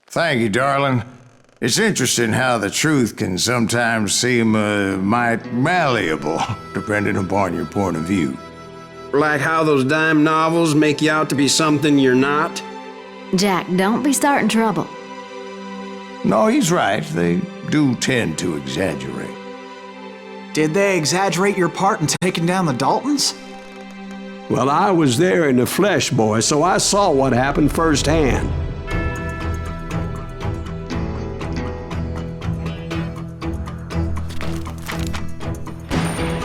Thank you, darling. It's interesting how the truth can sometimes seem might malleable, depending upon your point of view. Like how those dime novels make you out to be something you're not? Jack, don't be starting trouble. No, he's right. They do tend to exaggerate. Did they exaggerate your part in taking down the Daltons? Well, I was there in the flesh, boy, so I saw what happened firsthand.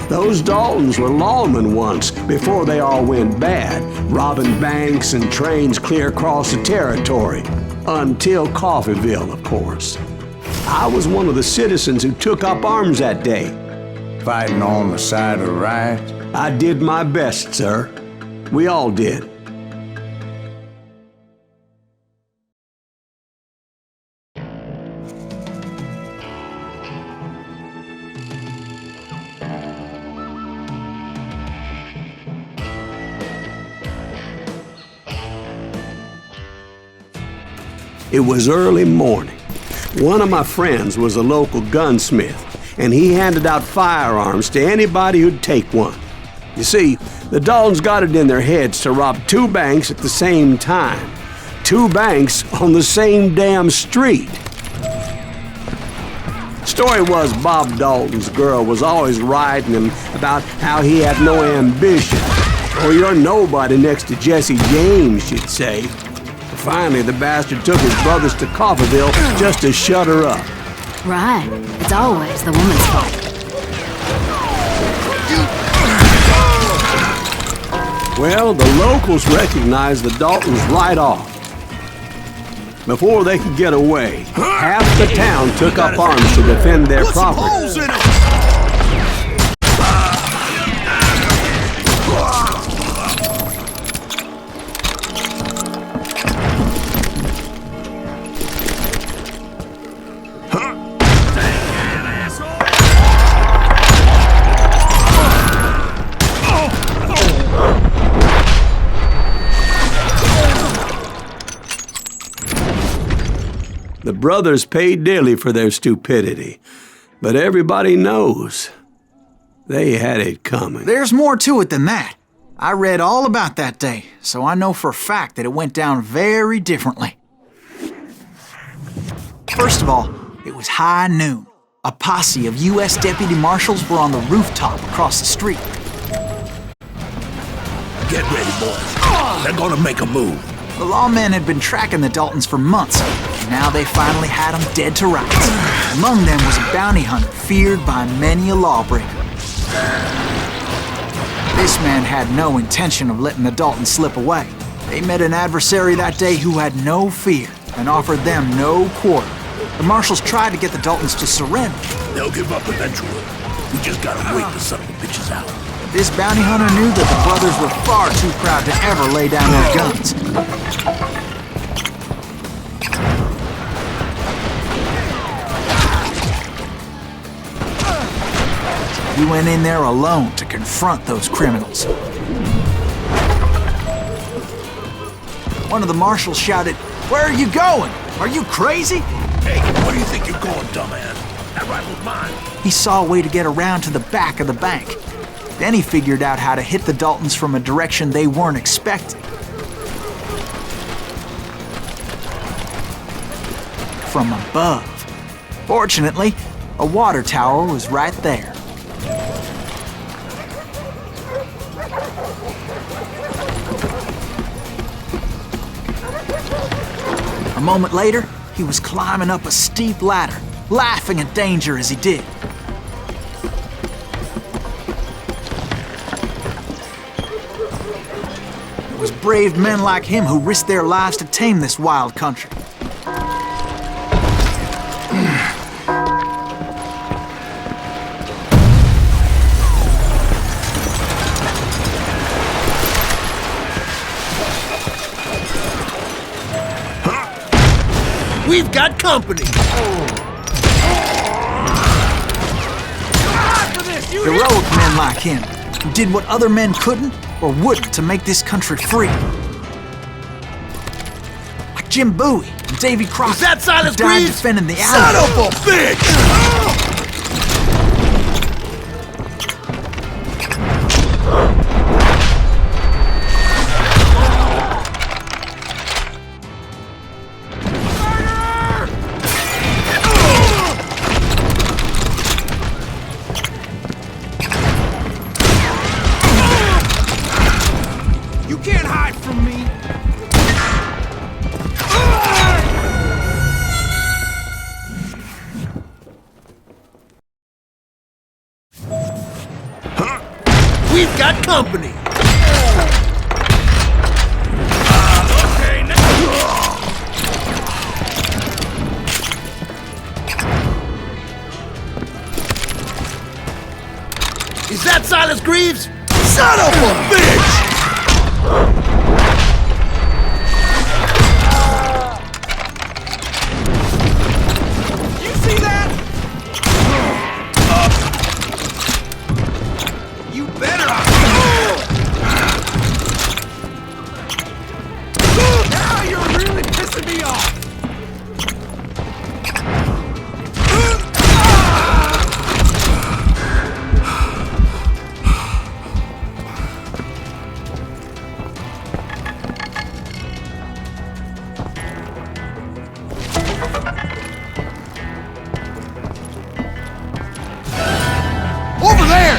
Those Daltons were lawmen once, before they all went bad, robbing banks and trains clear across the territory. Until Coffeeville, of course. I was one of the citizens who took up arms that day. Fighting on the side of the right? I did my best, sir. We all did. It was early morning. One of my friends was a local gunsmith, and he handed out firearms to anybody who'd take one. You see, the Daltons got it in their heads to rob 2 banks at the same time. 2 banks on the same damn street. Story was Bob Dalton's girl was always riding him about how he had no ambition. "Oh, you're nobody next to Jesse James," she'd say. Finally, the bastard took his brothers to Coffeeville just to shut her up. Right. It's always the woman's fault. Well, the locals recognized the Daltons right off. Before they could get away, half the town took up arms to defend their property. The brothers paid dearly for their stupidity, but everybody knows they had it coming. There's more to it than that. I read all about that day, so I know for a fact that it went down very differently. First of all, it was high noon. A posse of U.S. deputy marshals were on the rooftop across the street. Get ready, boys. They're gonna make a move. The lawmen had been tracking the Daltons for months, and now they finally had them dead to rights. Among them was a bounty hunter feared by many a lawbreaker. This man had no intention of letting the Daltons slip away. They met an adversary that day who had no fear and offered them no quarter. The marshals tried to get the Daltons to surrender. They'll give up eventually. We just gotta wait to settle the bitches out. This bounty hunter knew that the brothers were far too proud to ever lay down their guns. He went in there alone to confront those criminals. One of the marshals shouted, "Where are you going? Are you crazy?" Hey, where do you think you're going, dumbass? That rifle's mine. He saw a way to get around to the back of the bank. Then he figured out how to hit the Daltons from a direction they weren't expecting. From above. Fortunately, a water tower was right there. A moment later, he was climbing up a steep ladder, laughing at danger as he did. It was brave men like him who risked their lives to tame this wild country. We've got company! Heroic men like him, who did what other men couldn't or wouldn't to make this country free. Like Jim Bowie and Davy Crockett, Is that Silas who died Greaves? defending the Son island. of a bitch! You can't hide from me! We've got company! Okay, Is that Silas Greaves? Son of a bitch! You see that? You better! Now you're really pissing me off! Over there!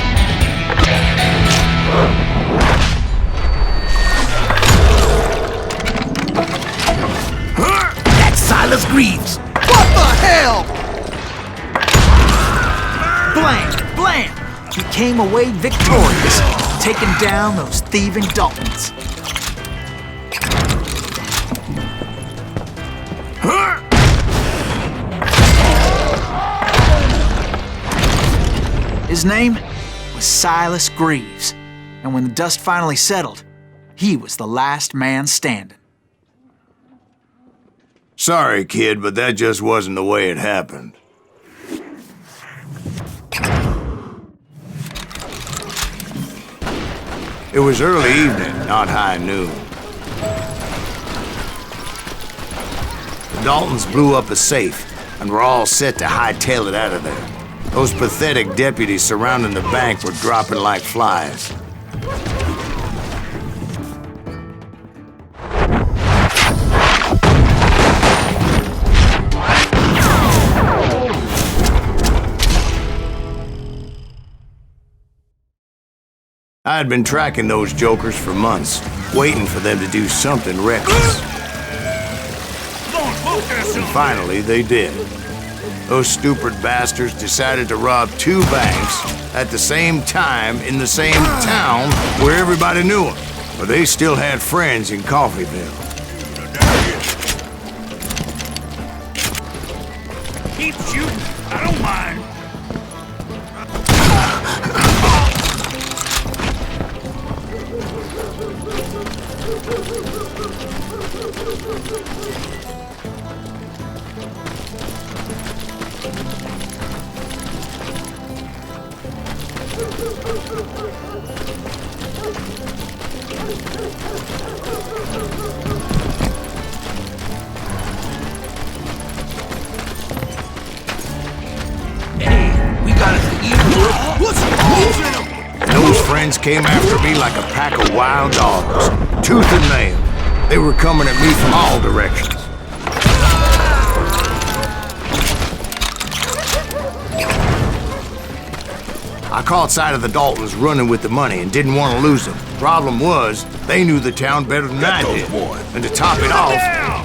That's Silas Greaves! What the hell? Blam! Blam! He came away victorious, taking down those thieving Daltons. His name was Silas Greaves, and when the dust finally settled, he was the last man standing. Sorry, kid, but that just wasn't the way it happened. It was early evening, not high noon. The Daltons blew up a safe, and were all set to hightail it out of there. Those pathetic deputies surrounding the bank were dropping like flies. I had been tracking those jokers for months, waiting for them to do something reckless. And finally, they did. Those stupid bastards decided to rob 2 banks at the same time in the same town where everybody knew them. But they still had friends in Coffeeville. Keep shooting. I don't mind. Those friends came after me like a pack of wild dogs, tooth and nail. They were coming at me from all directions. I caught sight of the Daltons running with the money and didn't want to lose them. Problem was, they knew the town better than I did. And to top it off,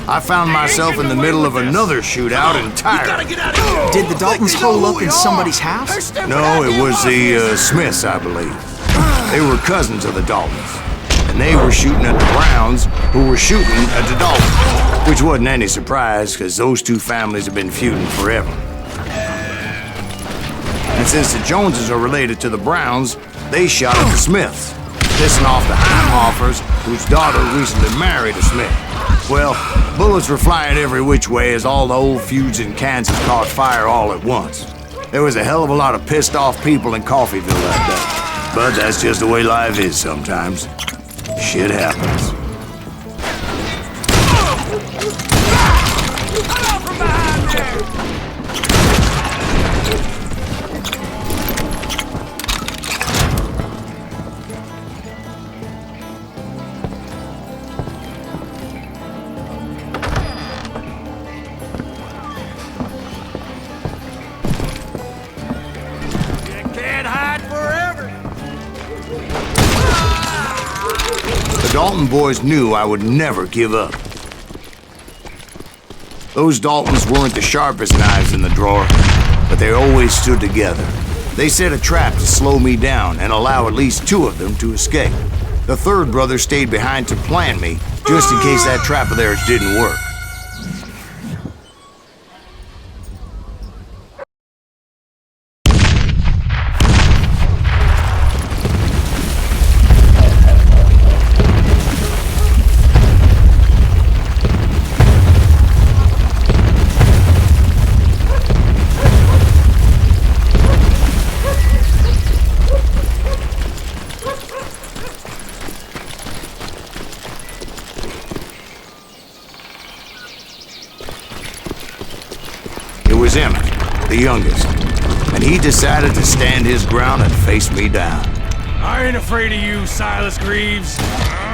I found myself in the middle of another shootout entirely. Did the Daltons hole up in somebody's house? No, it was the Smiths, I believe. They were cousins of the Daltons. And they were shooting at the Browns, who were shooting at the Daltons. Which wasn't any surprise, because those two families have been feuding forever. And since the Joneses are related to the Browns, they shot at the Smiths, pissing off the Heimhoffers, whose daughter recently married a Smith. Well, bullets were flying every which way as all the old feuds in Kansas caught fire all at once. There was a hell of a lot of pissed off people in Coffeyville that day. But that's just the way life is sometimes. Shit happens. The Dalton boys knew I would never give up. Those Daltons weren't the sharpest knives in the drawer, but they always stood together. They set a trap to slow me down and allow at least two of them to escape. The third brother stayed behind to plant me, just in case that trap of theirs didn't work. It was Emmett, the youngest, and he decided to stand his ground and face me down. I ain't afraid of you, Silas Greaves.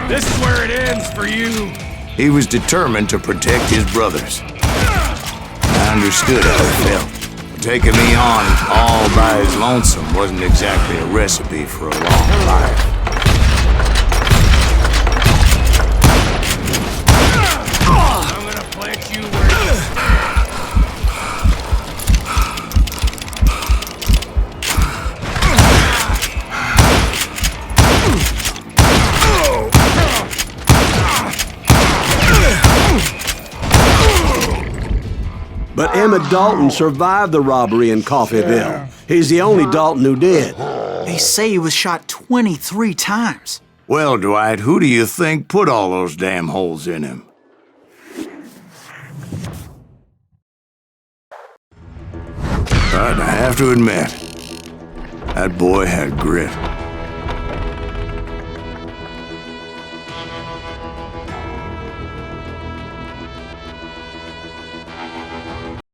This is where it ends for you. He was determined to protect his brothers. I understood how he felt. Taking me on all by his lonesome wasn't exactly a recipe for a long life. I'm gonna plant you where you stand. But Emmett Dalton survived the robbery in Coffeyville. He's the only Dalton who did. They say he was shot 23 times. Well, Dwight, who do you think put all those damn holes in him? But I have to admit, that boy had grit.